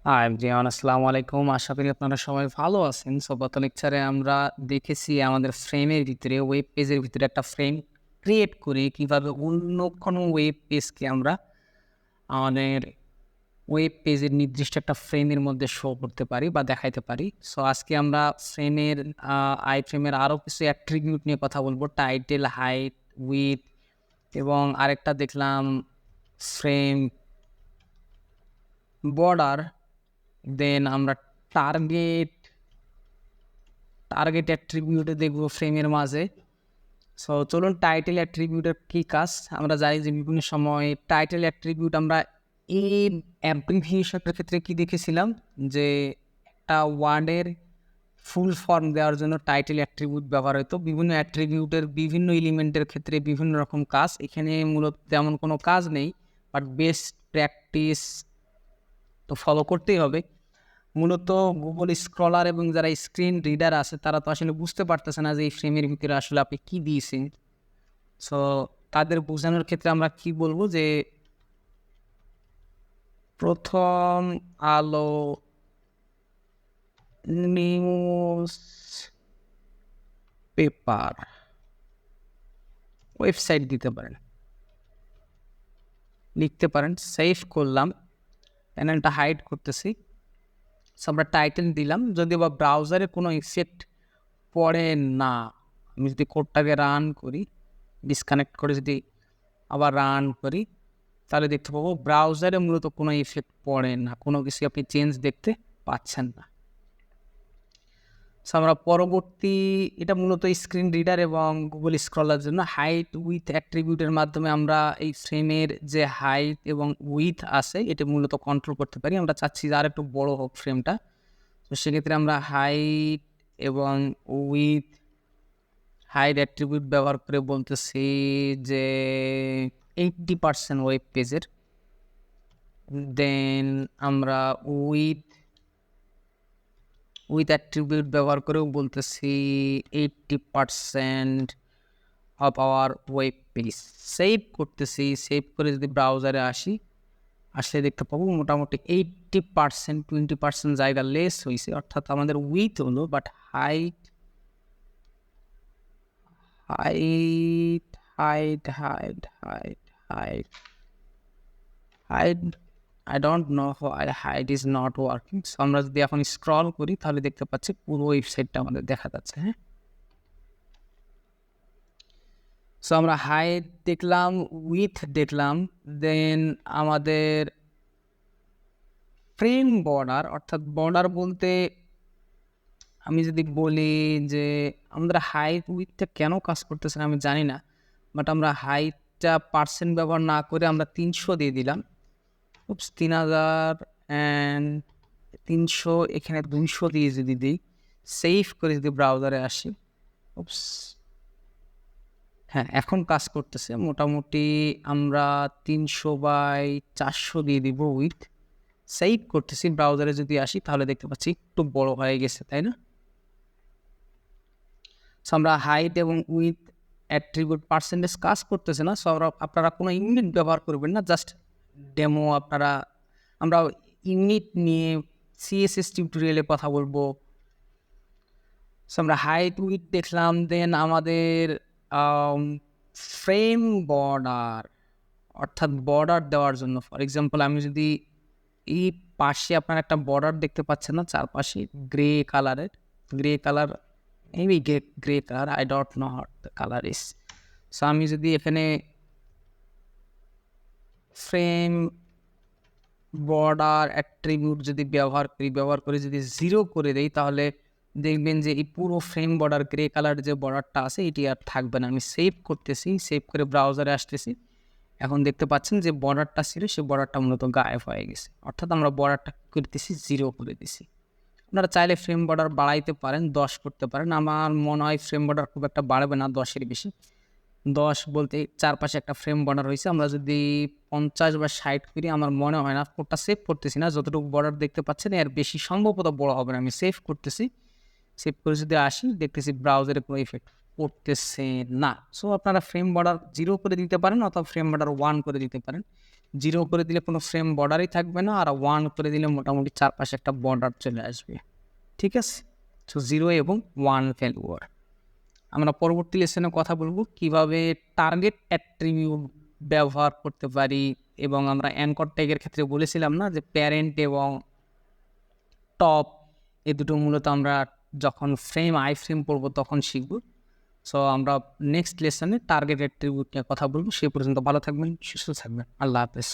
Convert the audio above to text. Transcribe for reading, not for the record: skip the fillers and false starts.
Hi everyone, আসসালামু আলাইকুম। আশা করি আপনারা সবাই ভালো আছেন। সো গত লেকচারে আমরা দেখেছি আমাদের ফ্রেমের ভিতরে, ওয়েব পেজের ভিতরে একটা ফ্রেম ক্রিয়েট করে কিভাবে অন্য কোনো ওয়েব পেজকে আমরা আমাদের ওয়েব পেজের নির্দিষ্ট একটা ফ্রেমের মধ্যে শো করতে পারি বা দেখাইতে পারি। সো আজকে আমরা ফ্রেমের আইফ্রেমের আরও কিছু অ্যাট্রিবিউট নিয়ে কথা বলবো। টাইটেল, হাইট, উইথ এবং আরেকটা দেখলাম ফ্রেম বর্ডার। দেন আমরা টার্গেট টার্গেট অ্যাট্রিবিউটে দেখবো ফ্রেমের মাঝে। সো চলুন টাইটেল অ্যাট্রিবিউটের কী কাজ। আমরা জানি যে বিভিন্ন সময় টাইটেল অ্যাট্রিবিউট আমরা এই অ্যাব্রিভিয়েশনের ক্ষেত্রে কী দেখেছিলাম যে একটা ওয়ার্ডের ফুল ফর্ম দেওয়ার জন্য টাইটেল অ্যাট্রিবিউট ব্যবহার হতো। বিভিন্ন অ্যাট্রিবিউটের বিভিন্ন এলিমেন্টের ক্ষেত্রে বিভিন্ন রকম কাজ। এখানে মূলত তেমন কোনো কাজ নেই, বাট বেস্ট প্র্যাকটিস তো ফলো করতেই হবে। মূলত গুগল স্ক্রলার এবং যারা স্ক্রিন রিডার আছে তারা তো আসলে বুঝতে পারতেছে না যে এই ফ্রেমের ভিতরে আসলে আপনি কী দিয়েছেন। সো তাদের বোঝানোর ক্ষেত্রে আমরা কি বলবো যে প্রথম আলো নিউজ পেপার ওয়েবসাইট দিতে পারেন, লিখতে পারেন। সেভ করলাম, প্যানেলটা হাইড করতেছি। সো আমরা টাইটেল দিলাম, যদিও বা ব্রাউজারে কোনো ইফেক্ট পড়ে না। আমি যদি কোডটাকে রান করি, ডিসকানেক্ট করে যদি আবার রান করি, তাহলে দেখতে পাবো ব্রাউজারে মূলত কোনো ইফেক্ট পড়ে না, কোনো কিছু আপনি চেঞ্জ দেখতে পাচ্ছেন না। সো আমরা পরবর্তী, এটা মূলত স্ক্রিন রিডার এবং গুগল স্ক্রলার জন্য হাইট উইথ অ্যাট্রিবিউটের মাধ্যমে আমরা এই ফ্রেমের যে হাইট এবং উইথ আছে এটা মূলত কন্ট্রোল করতে পারি। আমরা চাচ্ছি যে আর একটু বড় হোক ফ্রেমটা, তো সেক্ষেত্রে আমরা হাইট এবং উইথ অ্যাট্রিবিউট ব্যবহার করে বলতেছি যে 80% ওয়েব পেজের। দেন আমরা উইথ অ্যাট্রিবিউট ব্যবহার করেও বলতেছি 80% of our web page. Save করতেছি, সেভ করে যদি ব্রাউজারে আসলে দেখতে পাবো মোটামুটি 80%, 20% জায়গা লেস হয়েছে, অর্থাৎ আমাদের উইথ হলো, but height height height height height height height I don't know why hide is not working. So আমরা যদি এখন স্ক্রল করি তাহলে দেখতে পাচ্ছি পুরো ওয়েবসাইটটা আমাদের দেখা যাচ্ছে। হ্যাঁ, সো আমরা হাইট দেখলাম, উইথ দেখলাম, দেন আমাদের ফ্রেম বর্ডার, অর্থাৎ বর্ডার বলতে আমি যদি বলি যে আমাদের হাইট উইথটা কেন কাজ করতেছে না আমি জানি না, বাট আমরা হাইটটা পার্সেন্ট ব্যবহার না করে আমরা 300 দিয়ে দিলাম। 3000 অ্যান্ড 300, এখানে 200 দিয়ে যদি দিই, সেভ করে যদি ব্রাউজারে আসি, হ্যাঁ এখন কাজ করতেছে। মোটামুটি আমরা 300/400 দিয়ে দিব উইথ। সেভ করতেছি, ব্রাউজারে যদি আসি তাহলে দেখতে পাচ্ছি একটু বড় হয়ে গেছে, তাই না? সো আমরা হাইট এবং উইথ অ্যাট্রিবিউট পার্সেন্টেজ কাজ করতেছে না। সো আপনারা কোনো ইউনিট ব্যবহার করবেন না, জাস্ট ডেমো আমরা ইউনিট নিয়ে সিএসএস টিউটোরিয়ালে কথা বলবো। সো আমরা হাইট উইথ দেখলাম, দেন আমাদের ফ্রেম বর্ডার, অর্থাৎ বর্ডার দেওয়ার জন্য। ফর এক্সাম্পল আমি যদি এই পাশে আপনার একটা বর্ডার দেখতে পাচ্ছেন না, চারপাশে গ্রে কালারের, grey colour, maybe grey colour, I don't know how the colour is. So আমি যদি এখানে ফ্রেম বর্ডার অ্যাট্রিবিউট যদি ব্যবহার করে যদি 0 করে দেই, তাহলে দেখবেন যে এই পুরো ফ্রেম বর্ডার গ্রে কালার যে বর্ডারটা আছে এটি আর থাকবে না। আমি সেভ করতেছি, সেভ করে ব্রাউজারে আসতেছি, এখন দেখতে পাচ্ছেন যে বর্ডারটা ছিল সে বর্ডারটা মূলত গায়েব হয়ে গেছে, অর্থাৎ আমরা বর্ডারটা করতেছি 0 করে দিছি। আপনারা চাইলে ফ্রেম বর্ডার বাড়াইতে পারেন, 10 করতে পারেন। আমার মনে হয় ফ্রেম বর্ডার খুব একটা বাড়বে না, 10-এর বেশি। 10 বলতে চারপাশে একটা ফ্রেম বর্ডার হয়েছে, আমরা যদি 50 বা 60 করি, আমার মনে হয় না, কোডটা সেভ করতেছি না, যতটুকু বর্ডার দেখতে পাচ্ছেন এর বেশি সম্ভবত বড় হবে না। আমি সেভ করতেছি, সেভ করে যদি আসি দেখতেছি ব্রাউজারে কোনো ইফেক্ট পড়তেছে না। সো আপনারা ফ্রেম বর্ডার 0 করে দিতে পারেন অথবা ফ্রেম বর্ডার 1 করে দিতে পারেন, 0 করে দিলে কোনো ফ্রেম বর্ডারই থাকবে না, আর 1 করে দিলে মোটামুটি চারপাশে একটা বর্ডার চলে আসবে। ঠিক আছে, সো 0 এবং 1 ভ্যালুর আমরা পরবর্তী লেসনে কথা বলবো কিভাবে টার্গেট অ্যাট্রিবিউট ব্যবহার করতে পারি, এবং আমরা অ্যানকর ট্যাগের ক্ষেত্রে বলেছিলাম না যে প্যারেন্ট এবং টপ এই দুটো মূলত আমরা যখন আই ফ্রেম পড়বো তখন শিখব। সো আমরা নেক্সট লেসনে টার্গেট অ্যাট্রিবিউট নিয়ে কথা বলবো। সে পর্যন্ত ভালো থাকবেন, সুস্থ থাকবেন। আল্লাহ হাফেজ।